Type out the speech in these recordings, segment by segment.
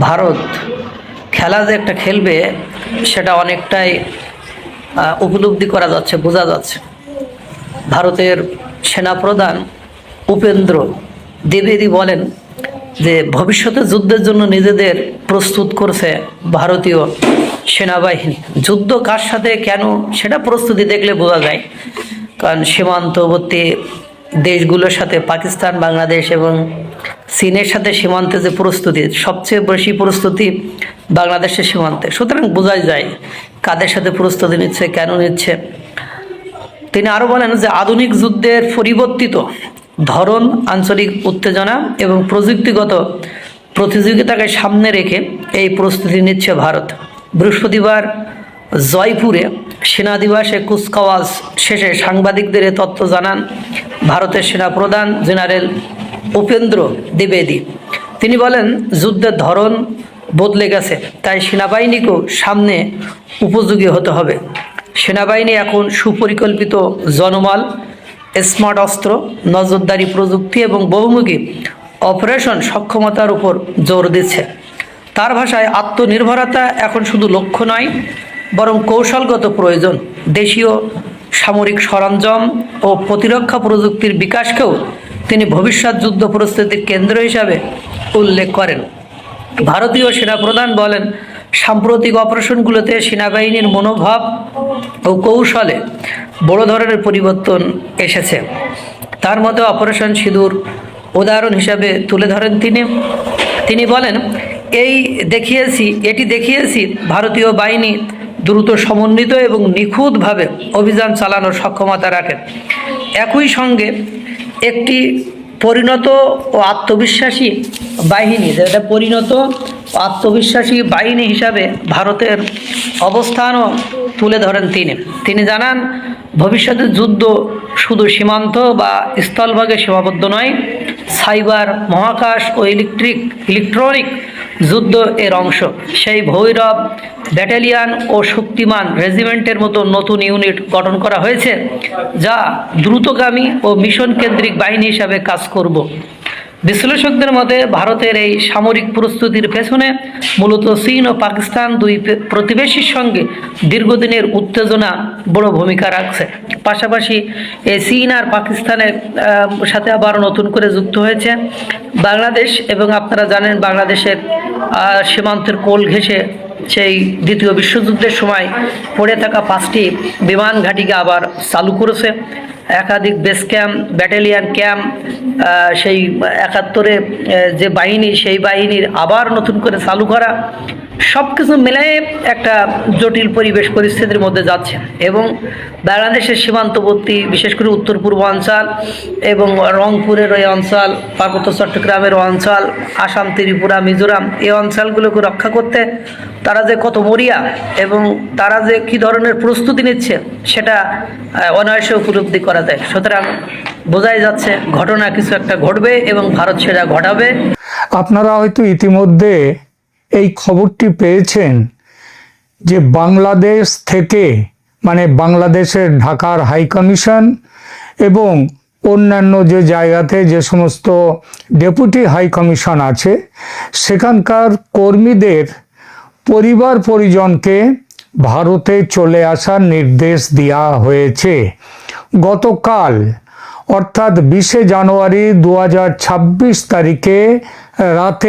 ভারত খেলা যে একটা খেলবে সেটা অনেকটাই উপলব্ধি করা যাচ্ছে, বোঝা যাচ্ছে। ভারতের সেনাপ্রধান উপেন্দ্র দ্বিবেদী বলেন যে ভবিষ্যতে যুদ্ধের জন্য নিজেদের প্রস্তুত করছে ভারতীয় সেনাবাহিনী। যুদ্ধ কার সাথে, কেন, সেটা প্রস্তুতি দেখলে বোঝা যায়। কারণ সীমান্তবর্তী দেশগুলোর সাথে পাকিস্তান, বাংলাদেশ এবং চীনের সাথে সীমান্তে যে প্রস্তুতি, সবচেয়ে বেশি প্রস্তুতি বাংলাদেশের সীমান্তে। সুতরাং বোঝাই যায় কাদের সাথে প্রস্তুতি নিচ্ছে, কেন নিচ্ছে। তিনি আরও বলেন যে আধুনিক যুদ্ধের পরিবর্তিত ধরন, আঞ্চলিক উত্তেজনা এবং প্রযুক্তিগত প্রতিযোগিতাকে সামনে রেখে এই প্রস্তুতি নিচ্ছে ভারত। বৃহস্পতিবার জয়পুরে সেনা দিবসে কুচকাওয়াজ শেষে সাংবাদিকদের এ তথ্য জানান ভারতের সেনাপ্রধান জেনারেল উপেন্দ্র দ্বিবেদী। তিনি বলেন, যুদ্ধের ধরন বদলে গেছে, তাই সেনাবাহিনীকেও সামনে উপযোগী হতে হবে। সেনাবাহিনী এখন সুপরিকল্পিত জনমাল, স্মার্ট অস্ত্র, নজরদারি প্রযুক্তি এবং বহুমুখী অপারেশন সক্ষমতার উপর জোর দিচ্ছে। তার ভাষায়, আত্মনির্ভরতা এখন শুধু লক্ষ্য নয়, বরং কৌশলগত প্রয়োজন। দেশীয় সামরিক সরঞ্জাম ও প্রতিরক্ষা প্রযুক্তির বিকাশকেও তিনি ভবিষ্যৎ যুদ্ধ প্রস্তুতির কেন্দ্র হিসাবে উল্লেখ করেন। ভারতীয় সেনাপ্রধান বলেন, সাম্প্রতিক অপারেশনগুলোতে সেনাবাহিনীর মনোভাব ও কৌশলে বড় ধরনের পরিবর্তন এসেছে। তার মধ্যে অপারেশন সিঁদুর উদাহরণ হিসাবে তুলে ধরেন তিনি বলেন, এটি দেখিয়েছি ভারতীয় বাহিনী দ্রুত, সমন্বিত এবং নিখুঁতভাবে অভিযান চালানোর সক্ষমতা রাখে। একই সঙ্গে একটি পরিণত ও আত্মবিশ্বাসী বাহিনী, যেটা পরিণত আত্মবিশ্বাসী বাহিনী হিসাবে ভারতের অবস্থানও তুলে ধরেন তিনি জানান, ভবিষ্যতের যুদ্ধ শুধু সীমান্ত বা স্থলভাগে সীমাবদ্ধ নয়, সাইবার, মহাকাশ ও ইলেকট্রনিক যুদ্ধ এর অংশ। সেই ভৈরব ব্যাটালিয়ান ও শক্তিমান রেজিমেন্টের মতো নতুন ইউনিট গঠন করা হয়েছে, যা দ্রুতগামী ও মিশন কেন্দ্রিক বাহিনী হিসাবে কাজ করব। বিশ্লেষকদের মতে ভারতের এই সামরিক প্রস্তুতির পেছনে মূলত চীন ও পাকিস্তান, দুই প্রতিবেশীর সঙ্গে দীর্ঘদিনের উত্তেজনা বড় ভূমিকা রাখছে। পাশাপাশি এই চীন আর পাকিস্তানের সাথে আবার নতুন করে যুক্ত হয়েছে বাংলাদেশ, এবং আপনারা জানেন বাংলাদেশের সীমান্তের কোল ঘেঁষে সেই দ্বিতীয় বিশ্বযুদ্ধের সময় পড়ে থাকা 5টি বিমান ঘাঁটিকে আবার চালু করেছে। একাধিক বেস ক্যাম্প, ব্যাটালিয়ান ক্যাম্প, সেই 71-এ যে বাহিনী, সেই বাহিনীর আবার নতুন করে চালু করা, সব কিছু মিলিয়ে একটা জটিল পরিস্থিতির মধ্যে যাচ্ছে। এবং বাংলাদেশের সীমান্তবর্তী, বিশেষ করে উত্তর পূর্বাঞ্চল এবং রংপুরের ওই অঞ্চল, পার্বত্য চট্টগ্রামের অঞ্চল, আসাম, ত্রিপুরা, মিজোরাম, এই অঞ্চলগুলোকে রক্ষা করতে তারা যে কত মরিয়া এবং তারা যে কী ধরনের প্রস্তুতি নিচ্ছে, সেটা অনায়াসে উপলব্ধি করা যায়। সুতরাং বোঝাই যাচ্ছে ঘটনা কিছু একটা ঘটবে এবং ভারত সেটা ঘটাবে। আপনারা হয়তো ইতিমধ্যে এই খবরটি পেয়েছেন যে বাংলাদেশ থেকে, মানে বাংলাদেশের ঢাকার হাই কমিশন এবং অন্যান্য যে জায়গাতে যে সমস্ত ডেপুটি হাই কমিশন আছে, সেখানকার কর্মীদের পরিবার পরিজনকে ভারতে চলে আসার নির্দেশ দেওয়া হয়েছে। গতকাল অর্থাৎ 20শে জানুয়ারি 2026 তারিখে রাত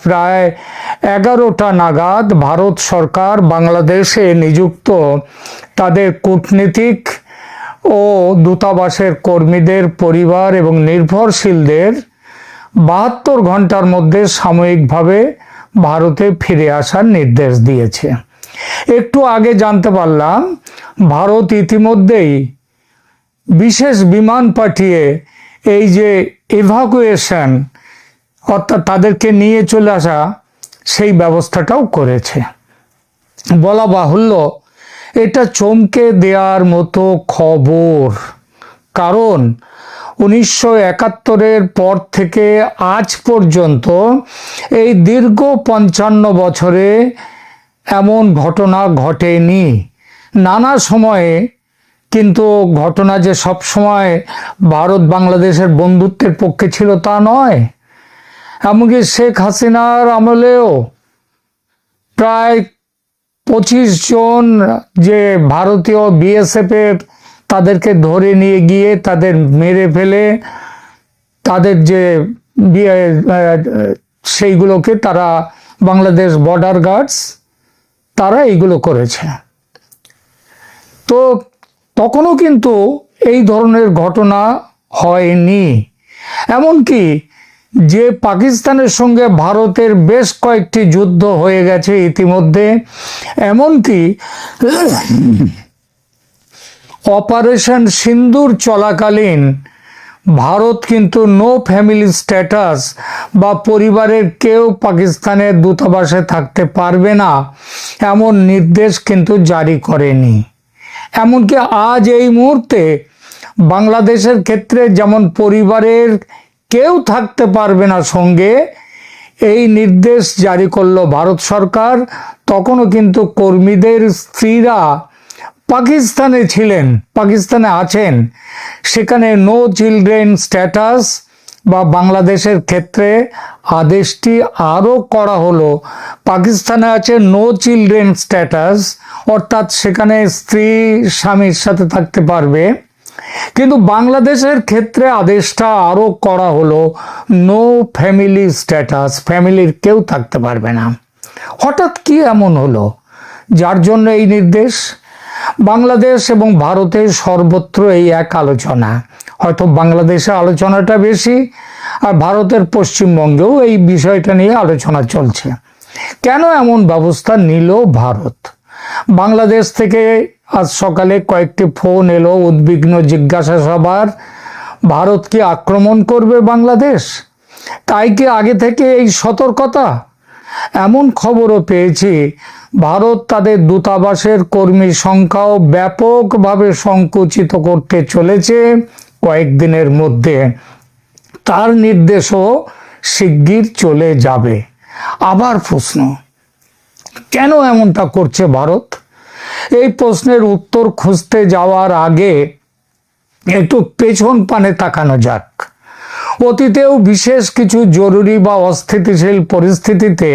প্রায় 11টা নাগাদ ভারত সরকার বাংলাদেশে নিযুক্ত তাদের কূটনীতিক ও দূতাবাসের কর্মীদের পরিবার এবং নির্ভরশীলদের 72 ঘন্টার মধ্যে সাময়িকভাবে ভারতে ফিরে আসার নির্দেশ দিয়েছে। একটু আগে জানতে পারলাম ভারত ইতিমধ্যেই বিশেষ বিমান পাঠিয়ে এই যে এভাকুয়েশন, অর্থাৎ তাদেরকে নিয়ে চলে আসা, সেই ব্যবস্থাটাও করেছে। বলা বাহুল্য এটা চমকে দেওয়ার মতো খবর, কারণ 1971-এর পর থেকে আজ পর্যন্ত এই দীর্ঘ 55 বছরে এমন ঘটনা ঘটেনি। নানা সময়ে, কিন্তু ঘটনা যে সব সময় ভারত বাংলাদেশের বন্ধুত্বের পক্ষে ছিল তা নয়। এমনকি শেখ হাসিনার আমলেও প্রায় 25 জন যে ভারতীয় বিএসএফ এর তাদেরকে ধরে নিয়ে গিয়ে তাদের মেরে ফেলে তাদের যে সেইগুলোকে তারা বাংলাদেশ বর্ডার গার্ডস তারা এইগুলো করেছে। তো তখনও কিন্তু এই ধরনের ঘটনা হয়নি। এমনকি যে পাকিস্তানের সঙ্গে ভারতের বেশ কয়েকটি যুদ্ধ হয়ে গেছে ইতিমধ্যে, এমনকি অপারেশন সিন্দুর চলাকালীন ভারত কিন্তু নো ফ্যামিলি স্ট্যাটাস বা পরিবারের কেউ পাকিস্তানের দূতাবাসে থাকতে পারবে না এমন নির্দেশ কিন্তু জারি করেনি। এমনকি আজ এই মুহূর্তে বাংলাদেশের ক্ষেত্রে যেমন পরিবারের কেউ থাকতে পারবে না সঙ্গে এই নির্দেশ জারি করলো ভারত সরকার, তখনও কিন্তু কর্মীদের স্ত্রীরা পাকিস্তানে ছিলেন, পাকিস্তানে আছেন, সেখানে নো চিলড্রেন স্ট্যাটাস বা বাংলাদেশের ক্ষেত্রে আদেশটি আরও করা হলো। পাকিস্তানে আছে নো চিলড্রেন স্ট্যাটাস, অর্থাৎ সেখানে স্ত্রী স্বামীর সাথে থাকতে পারবে, কিন্তু বাংলাদেশের ক্ষেত্রে আদেশটা আরও করা হলো নো ফ্যামিলি স্ট্যাটাস, ফ্যামিলির কেউ থাকতে পারবে না। হঠাৎ কি এমন হলো যার জন্য এই নির্দেশ? বাংলাদেশ এবং ভারতের সর্বত্র এই এক আলোচনা, হয়তো বাংলাদেশে আলোচনাটা বেশি আর ভারতের পশ্চিমবঙ্গেও এই বিষয়টা নিয়ে আলোচনা চলছে। কেন এমন ব্যবস্থা নিল ভারত? বাংলাদেশ থেকে আজ সকালে কয়েকটি ফোন এলো উদ্বিগ্ন জিজ্ঞাসা সবার, ভারত কি আক্রমণ করবে বাংলাদেশ? তাই কি আগে থেকে এই সতর্কতা? এমন খবরও পেয়েছি ভারত তাদের দূতাবাসের কর্মী সংখ্যাও ব্যাপকভাবে সংকুচিত করতে চলেছে কয়েকদিনের মধ্যে, তার নির্দেশও শিগগির চলে যাবে। আবার প্রশ্ন, কেন এমনটা করছে ভারত? এই প্রশ্নের উত্তর খুঁজতে যাওয়ার আগে একটু পেছন পানে তাকানো যাক। অতীতেও বিশেষ কিছু জরুরি বা অস্থিতিশীল পরিস্থিতিতে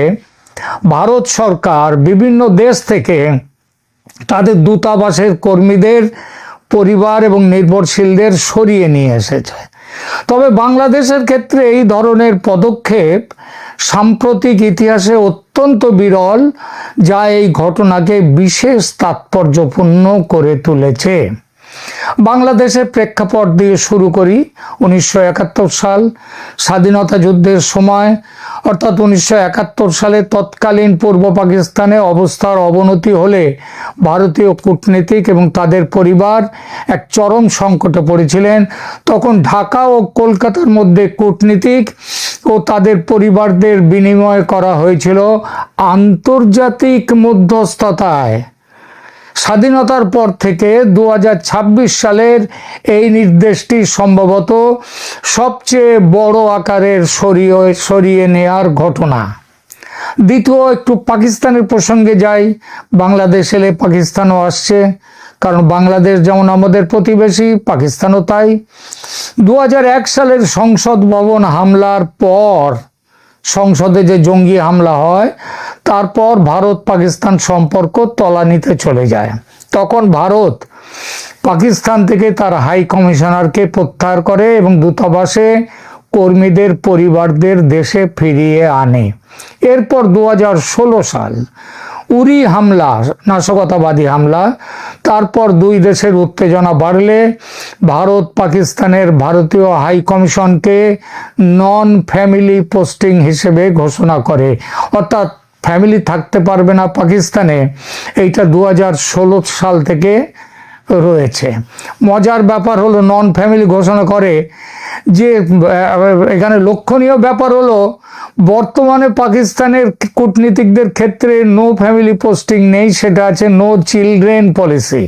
ভারত সরকার বিভিন্ন দেশ থেকে তাদের দূতাবাসের কর্মীদের পরিবার এবং নির্ভরশীলদের সরিয়ে নিয়ে এসেছে। তবে বাংলাদেশের ক্ষেত্রে এই ধরনের পদক্ষেপ সাম্প্রতিক ইতিহাসে অত্যন্ত বিরল, যা এই ঘটনাকে বিশেষ তাৎপর্যপূর্ণ করে তুলেছে। বাংলাদেশের প্রেক্ষাপট দিয়ে শুরু করি। 1971 সাল স্বাধীনতা যুদ্ধের সময়, অর্থাৎ 1971 সালে তৎকালীন পূর্ব পাকিস্তানে অবস্থার অবনতি হলে ভারতীয় কূটনীতিক এবং তাদের পরিবার এক চরম সংকটে পড়েছিলেন। তখন ঢাকা ও কলকাতার মধ্যে কূটনীতিক ও তাদের পরিবারদের বিনিময় করা হয়েছিল আন্তর্জাতিক মধ্যস্থতায়। স্বাধীনতার পর থেকে 2026 সালের এই নির্দেশটি সম্ভবত সবচেয়ে বড় আকারের সরিয়ে নেয়ার ঘটনা। দ্বিতীয়, একটু পাকিস্তানের প্রসঙ্গে যাই। বাংলাদেশ এলে পাকিস্তানও আসছে, কারণ বাংলাদেশ যেমন আমাদের প্রতিবেশী, পাকিস্তানও তাই। 2001 সালের সংসদ ভবন হামলার পর, সংসদে যে জঙ্গি হামলা হয়, তারপর ভারত পাকিস্তান সম্পর্ক তলানিতে চলে যায়। তখন ভারত পাকিস্তান থেকে তার হাই কমিশনারকে প্রত্যাহার করে এবং দূতাবাসে কর্মীদের পরিবারদের দেশে ফিরিয়ে আনে। এরপর 2016 সাল উরি হামলা, নাশকতাবাদী হামলা, তারপর দুই দেশের উত্তেজনা বাড়লে ভারত পাকিস্তানের ভারতীয় হাই কমিশনকে নন ফ্যামিলি পোস্টিং হিসেবে ঘোষণা করে, অর্থাৎ ফ্যামিলি থাকতে পারবে না পাকিস্তানে। এইটা 2016 সাল থেকে রয়েছে। মজার ব্যাপার হলো, নন ফ্যামিলি ঘোষণা করে যে এখানে লক্ষণীয় ব্যাপার হলো বর্তমানে পাকিস্তানের কূটনীতিকদের ক্ষেত্রে নো ফ্যামিলি পোস্টিং নেই, সেটা আছে নো চিলড্রেন পলিসি,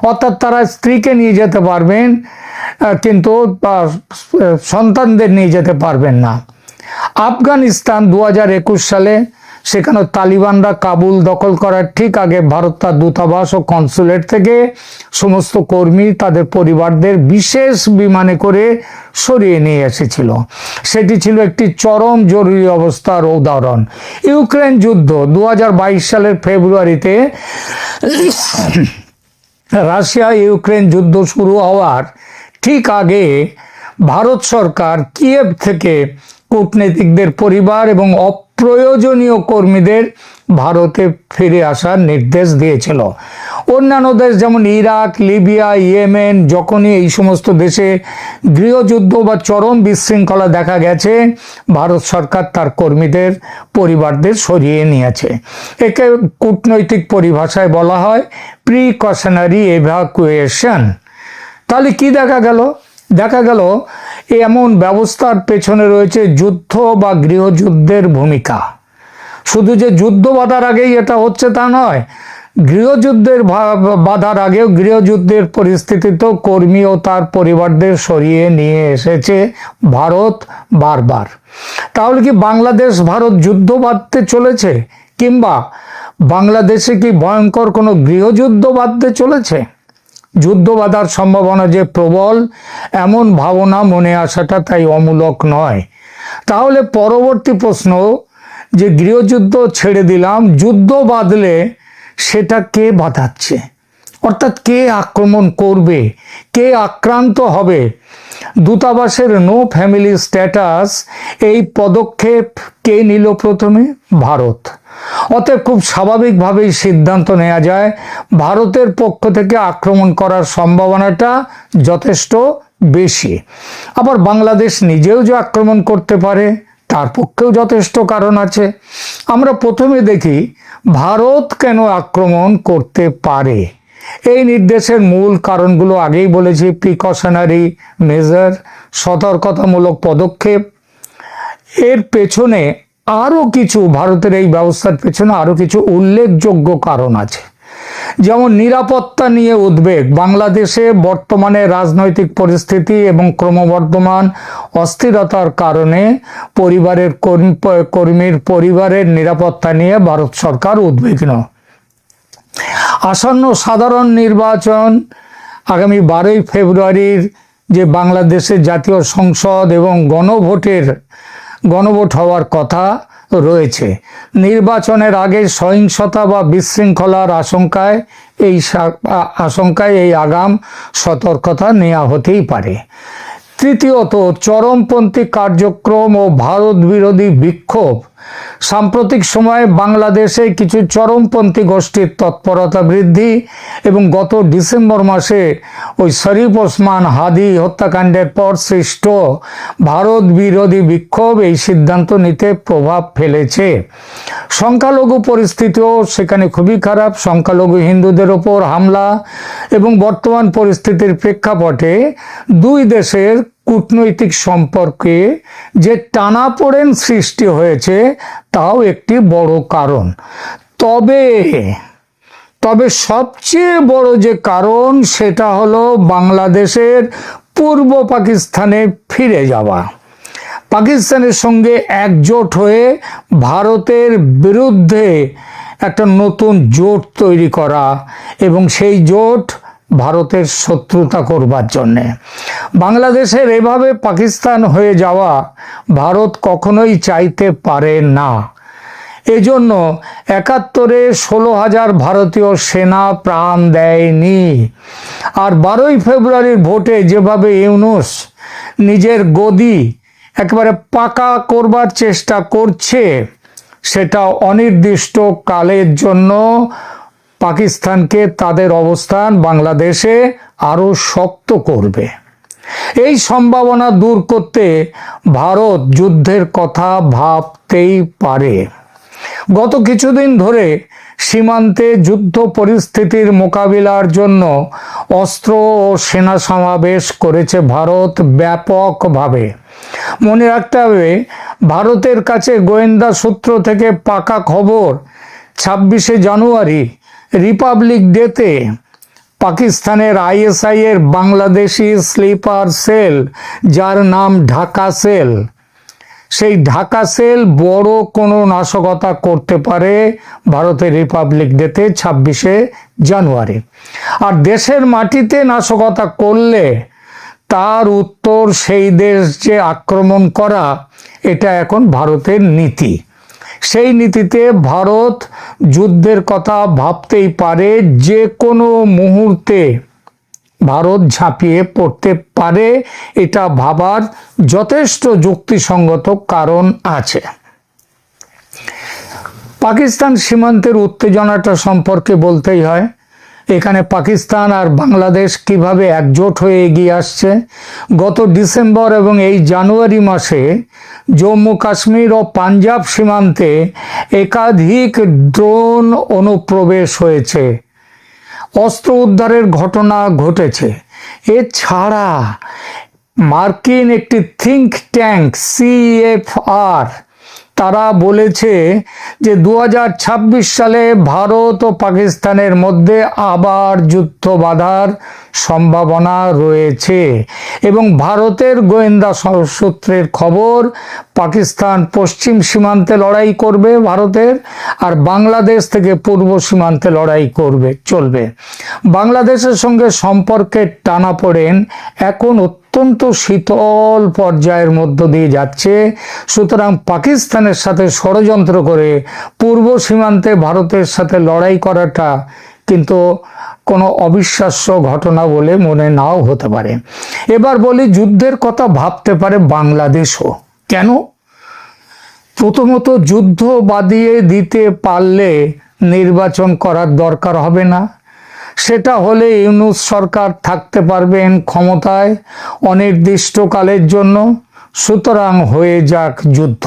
অর্থাৎ তারা স্ত্রীকে নিয়ে যেতে পারবেন কিন্তু সন্তানদের নিয়ে যেতে পারবেন না। আফগানিস্তান 2021 সালে সেখানে তালিবানরা কাবুল দখল করার ঠিক আগে ভারত তার দূতাবাস ও কনসুলেট থেকে সমস্ত কর্মী তাদের পরিবারদের বিশেষ বিমানে করে সরিয়ে নিয়ে এসেছিল। সেটি ছিল একটি চরম জরুরি অবস্থার উদাহরণ। ইউক্রেন যুদ্ধ 2022 সালের ফেব্রুয়ারিতে রাশিয়া ইউক্রেন যুদ্ধ শুরু হওয়ার ঠিক আগে ভারত সরকার কিয়েভ থেকে কূটনীতিকদের পরিবার এবং অপ্রয়োজনীয় কর্মীদের ভারতে ফিরে আসার নির্দেশ দিয়েছিল। অন্যান্য দেশ যেমন ইরাক, লিবিয়া, ইয়েমেন, যখনই এই সমস্ত দেশে গৃহযুদ্ধ বা চরম বিশৃঙ্খলা দেখা গেছে, ভারত সরকার তার কর্মীদের পরিবারদের সরিয়ে নিয়েছে। একে কূটনৈতিক পরিভাষায় বলা হয় প্রিকশনারি এভাকুয়েশন। তাহলে কি দেখা গেল? দেখা গেল এমন ব্যবস্থার পেছনে রয়েছে যুদ্ধ বা গৃহযুদ্ধের ভূমিকা। শুধু যে যুদ্ধ বাধার আগেই এটা হচ্ছে তা নয়, গৃহযুদ্ধের বাধার আগেও গৃহযুদ্ধের পরিস্থিতিতেও কর্মী ও তার পরিবারদের সরিয়ে নিয়ে এসেছে ভারত বারবার। তাহলে কি বাংলাদেশ ভারত যুদ্ধ বাঁধতে চলেছে, কিংবা বাংলাদেশে কি ভয়ঙ্কর কোনো গৃহযুদ্ধ বাঁধতে চলেছে? যুদ্ধ বাঁধার সম্ভাবনা যে প্রবল, এমন ভাবনা মনে আসাটা তাই অমূলক নয়। তাহলে পরবর্তী প্রশ্ন, যে গৃহযুদ্ধ ছেড়ে দিলাম, যুদ্ধ বাঁধলে সেটা কে বাঁধাচ্ছে? অর্থাৎ কে আক্রমণ করবে, কে আক্রান্ত হবে? দূতাবাসের নো ফ্যামিলি স্ট্যাটাস এই পদক্ষেপ কে নিল প্রথমে? ভারত। অতএব খুব স্বাভাবিকভাবেই সিদ্ধান্ত নেওয়া যায় ভারতের পক্ষ থেকে আক্রমণ করার সম্ভাবনাটা যথেষ্ট বেশি। আবার বাংলাদেশ নিজেও যে আক্রমণ করতে পারে তার পক্ষেও যথেষ্ট কারণ আছে। আমরা প্রথমে দেখি ভারত কেন আক্রমণ করতে পারে। এই নির্দেশের মূল কারণগুলো আগেই বলেছি, প্রিকশনারি মেজার, সতর্কতামূলক পদক্ষেপ। এর পেছনে আরও কিছু, ভারতের এই ব্যবস্থার পেছনে আরও কিছু উল্লেখযোগ্য কারণ আছে। যেমন নিরাপত্তা নিয়ে উদ্বেগ। বাংলাদেশে বর্তমানে রাজনৈতিক পরিস্থিতি এবং ক্রমবর্ধমান অস্থিরতার কারণে কর্মীর পরিবারের নিরাপত্তা নিয়ে ভারত সরকার উদ্বিগ্ন। আসন্ন সাধারণ নির্বাচন আগামী 12ই ফেব্রুয়ারির যে বাংলাদেশের জাতীয় সংসদ এবং গণভোট হওয়ার কথা রয়েছে, নির্বাচনের আগে সহিংসতা বা বিশৃঙ্খলার আশঙ্কায় এই আগাম সতর্কতা নেওয়া হতেই পারে। তৃতীয়ত, চরমপন্থী কার্যক্রম ও ভারত বিরোধী বিক্ষোভ। সাম্প্রতিক সময়ে বাংলাদেশে কিছু চরমপন্থী গোষ্ঠীর তৎপরতা বৃদ্ধি এবং গত ডিসেম্বর মাসে ওই শরীফ ওসমান হাদি হত্যাকাণ্ডের পর সৃষ্ট ভারত বিরোধী বিক্ষোভ এই সিদ্ধান্ত নিতে প্রভাব ফেলেছে। সংখ্যালঘু পরিস্থিতিও সেখানে খুবই খারাপ। সংখ্যালঘু হিন্দুদের ওপর হামলা এবং বর্তমান পরিস্থিতির প্রেক্ষাপটে দুই দেশের কূটনৈতিক সম্পর্কে যে টানাপোড়েন সৃষ্টি হয়েছে তাও একটি বড় কারণ। তবে সবচেয়ে বড় যে কারণ সেটা হলো বাংলাদেশের পূর্ব পাকিস্তানে ফিরে যাওয়া। পাকিস্তানের সঙ্গে একজোট হয়ে ভারতের বিরুদ্ধে একটা নতুন জোট তৈরি করা এবং সেই জোট ভারতের শত্রুতা করবার জন্যে। বাংলাদেশের এভাবে পাকিস্তান হয়ে যাওয়া ভারত কখনোই চাইতে পারে না। এজন্য 71-এ 16,000 ভারতীয় সেনা প্রাণ দেয়নি। আর 12ই ফেব্রুয়ারির ভোটে যেভাবে ইউনূস নিজের গদি একেবারে পাকা করবার চেষ্টা করছে, সেটা অনির্দিষ্ট কালের জন্য পাকিস্তানকে তাদের অবস্থান বাংলাদেশে আরো শক্ত করবে। এই সম্ভাবনা দূর করতে ভারত যুদ্ধের কথা ভাবতেই পারে। গত কিছুদিন ধরে সীমান্তে যুদ্ধ পরিস্থিতির মোকাবিলার জন্য অস্ত্র ও সেনা সমাবেশ করেছে ভারত ব্যাপকভাবে। মনে রাখতে হবে, ভারতের কাছে গোয়েন্দা সূত্র থেকে পাকা খবর 26শে জানুয়ারি রিপাবলিক ডেতে পাকিস্তানের ISI এর বাংলাদেশি স্লিপার সেল, যার নাম ঢাকা সেল, সেই ঢাকা সেল বড় কোনো নাশকতা করতে পারে ভারতের রিপাবলিক ডেতে 26শে জানুয়ারি। আর দেশের মাটিতে নাশকতা করলে তার উত্তর সেই দেশ যে আক্রমণ করা, এটা এখন ভারতের নীতি। সেই নীতিতে ভারত যুদ্ধের কথা ভাবতেই পারে, যে কোনো মুহূর্তে ভারত ঝাঁপিয়ে পড়তে পারে, এটা ভাবার যথেষ্ট যুক্তিসঙ্গত কারণ আছে। পাকিস্তান সীমান্তের উত্তেজনাটা সম্পর্কে বলতেই হয়। এখানে পাকিস্তান আর বাংলাদেশ কিভাবে একজোট হয়ে এগিয়ে আসছে। গত ডিসেম্বর এবং এই জানুয়ারি মাসে জম্মু কাশ্মীর ও পাঞ্জাব সীমান্তে একাধিক ড্রোন অনুপ্রবেশ হয়েছে, অস্ত্র উদ্ধারের ঘটনা ঘটেছে। এছাড়া মার্কিন একটি থিঙ্ক ট্যাঙ্ক CFR তারা বলেছে যে 2026 সালে ভারত ও পাকিস্তানের মধ্যে আবার যুদ্ধ বাঁধার সম্ভাবনা রয়েছে। এবং ভারতের গোয়েন্দা সূত্রের খবর, পাকিস্তান পশ্চিম সীমান্তে লড়াই করবে ভারতের, আর বাংলাদেশ থেকে পূর্ব সীমান্তে লড়াই চলবে। বাংলাদেশের সঙ্গে সম্পর্কের টানাপোড়েন এখন অত্যন্ত শীতল পর্যায়ের মধ্য দিয়ে যাচ্ছে। সুতরাং পাকিস্তানের সাথে ষড়যন্ত্র করে পূর্ব সীমান্তে ভারতের সাথে লড়াই করাটা কিন্তু কোনো অবিশ্বাস্য ঘটনা বলে মনে নাও হতে পারে। এবার বলি, যুদ্ধের কথা ভাবতে পারে বাংলাদেশও কেন? প্রথমত, যুদ্ধ বাদিয়ে দিতে পারলে নির্বাচন করার দরকার হবে না। সেটা হলে ইউনূস সরকার থাকতে পারবেন ক্ষমতায় অনির্দিষ্টকালের জন্য। সুতরাং হয়ে যাক যুদ্ধ।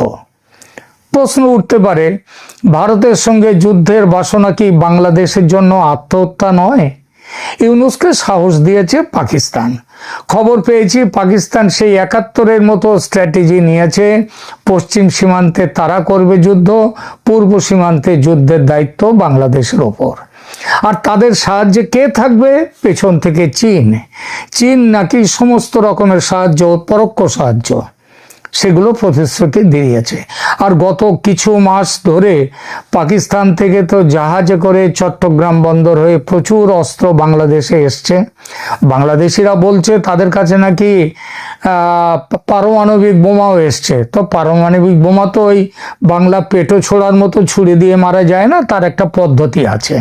প্রশ্ন উঠতে পারে, ভারতের সঙ্গে যুদ্ধের বাসনা কি বাংলাদেশের জন্য আত্মহত্যা নয়? ইউনূসকে সাহস দিয়েছে পাকিস্তান। খবর পেয়েছি পাকিস্তান সেই 71-এর মতো স্ট্র্যাটেজি নিয়েছে। পশ্চিম সীমান্তে তারা করবে যুদ্ধ, পূর্ব সীমান্তে যুদ্ধের দায়িত্ব বাংলাদেশের ওপর। আর তাদের সাহায্যে কে থাকবে? পেছন থেকে চীন নাকি সমস্ত রকমের সাহায্য, পরোক্ষ সাহায্য, সেগুলো প্রতিশ্রুতি দিয়েছে। আর গত কিছু মাস ধরে পাকিস্তান থেকে তো জাহাজে করে চট্টগ্রাম বন্দর হয়ে প্রচুর অস্ত্র বাংলাদেশে এসছে। বাংলাদেশিরা বলছে তাদের কাছে নাকি পারমাণবিক বোমাও এসছে। তো পারমাণবিক বোমা তো ওই বাংলা পেটো ছোড়ার মতো ছুরি দিয়ে মারা যায় না, তার একটা পদ্ধতি আছে।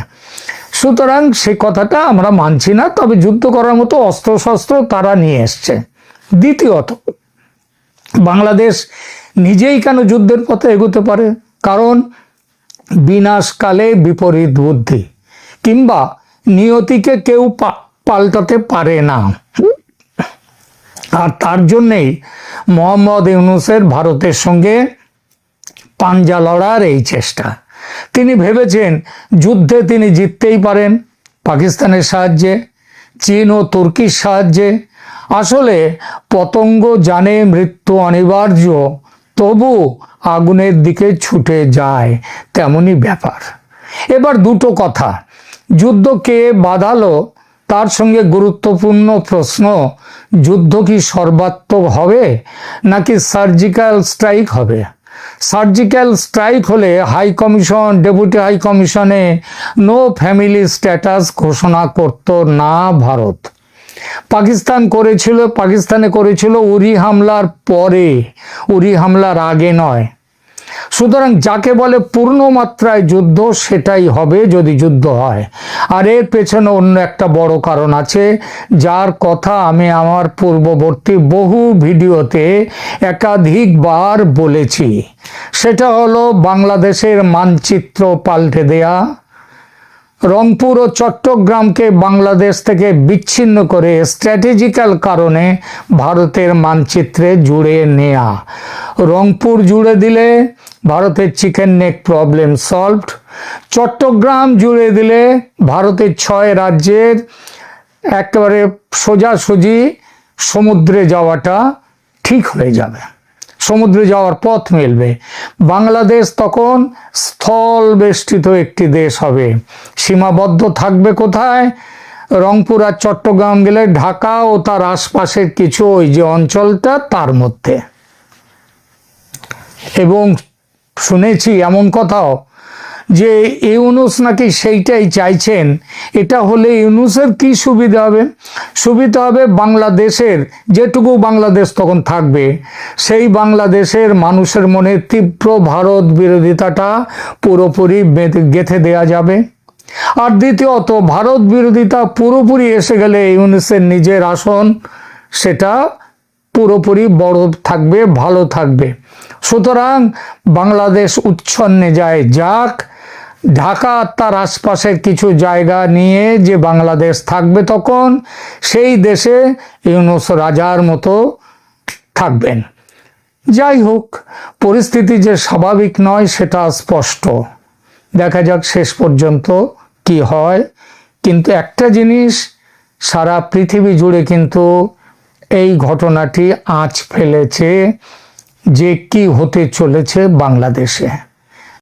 সুতরাং সে কথাটা আমরা মানছি না, তবে যুদ্ধ করার মতো অস্ত্রশস্ত্র তারা নিয়ে এসছে। দ্বিতীয়ত, বাংলাদেশ নিজেই কেন যুদ্ধের পথে এগোতে পারে? কারণ বিনাশকালে বিপরীত বুদ্ধি, কিংবা নিয়তিকে কেউ পাল্টাতে পারে না। আর তার জন্যেই মোহাম্মদ ইউনূসের ভারতের সঙ্গে পাঞ্জা লড়ার এই চেষ্টা। তিনি ভেবেছেন যুদ্ধে তিনি জিততেই পারেন পাকিস্তানের সাহায্যে, চীন ও তুর্কির সাহায্যে। আসলে পতঙ্গ জানে মৃত্যু অনিবার্য, তবু আগুনের দিকে ছুটে যায়, তেমনই ব্যাপার। এবার দুটো কথা, যুদ্ধ কে বাঁধালো তার সঙ্গে গুরুত্বপূর্ণ প্রশ্ন, যুদ্ধ কি সর্বাত্মক হবে নাকি সার্জিক্যাল স্ট্রাইক হবে? সার্জিক্যাল স্ট্রাইক হলে হাই কমিশন, ডেপুটি হাই কমিশনে নো ফ্যামিলি স্ট্যাটাস ঘোষণা করত না ভারত। পাকিস্তানে করেছিল উরি হামলার পরে, উরি হামলার আগে নয়। সুতরাং যাকে বলে পূর্ণ মাত্রায় যুদ্ধ, সেটাই হবে যদি যুদ্ধ হয়। আর এর পেছনে অন্য একটা বড় কারণ আছে, যার কথা আমি আমার পূর্ববর্তী বহু ভিডিওতে একাধিকবার বলেছি। সেটা হলো বাংলাদেশের মানচিত্র পাল্টে দেয়া, রংপুর ও চট্টগ্রামকে বাংলাদেশ থেকে বিচ্ছিন্ন করে স্ট্র্যাটেজিক্যাল কারণে ভারতের মানচিত্রে জুড়ে নেয়া। রংপুর জুড়ে দিলে ভারতের chicken neck problem solved. Chittagong জুড়ে দিলে ভারতের 6 রাজ্যের একেবারে সোজাসুজি সমুদ্রে যাওয়াটা ঠিক হয়ে যাবে, সমুদ্রে যাওয়ার পথ মিলবে। বাংলাদেশ তখন স্থল বেষ্টিত একটি দেশ হবে। সীমাবদ্ধ থাকবে কোথায়? রংপুর আর চট্টগ্রাম গেলে ঢাকা ও তার আশপাশের কিছু ওই যে অঞ্চলটা, তার মধ্যে। এবং শুনেছি এমন কথাও যে ইউনূস নাকি সেইটাই চাইছেন। এটা হলে ইউনূসের কি সুবিধা হবে? সুবিধা হবে বাংলাদেশের, যেটুকু বাংলাদেশ তখন থাকবে, সেই বাংলাদেশের মানুষের মনে তীব্র ভারত বিরোধিতাটা পুরোপুরি গেঁথে দেয়া যাবে। আর দ্বিতীয়ত, ভারত বিরোধিতা পুরোপুরি এসে গেলে ইউনূসের নিজের আসন সেটা পুরোপুরি বড় থাকবে, ভালো থাকবে। সুতরাং বাংলাদেশ উচ্ছন্নে যায় যাক, ঢাকা তার আশপাশের কিছু জায়গা নিয়ে যে বাংলাদেশ থাকবে, তখন সেই দেশে ইউনূস রাজার মতো থাকবেন। যাই হোক, পরিস্থিতি যে স্বাভাবিক নয় সেটা স্পষ্ট। দেখা যাক শেষ পর্যন্ত কি হয়। কিন্তু একটা জিনিস সারা পৃথিবী জুড়ে কিন্তু এই ঘটনাটি আঁচ ফেলেছে যে কি হতে চলেছে বাংলাদেশে।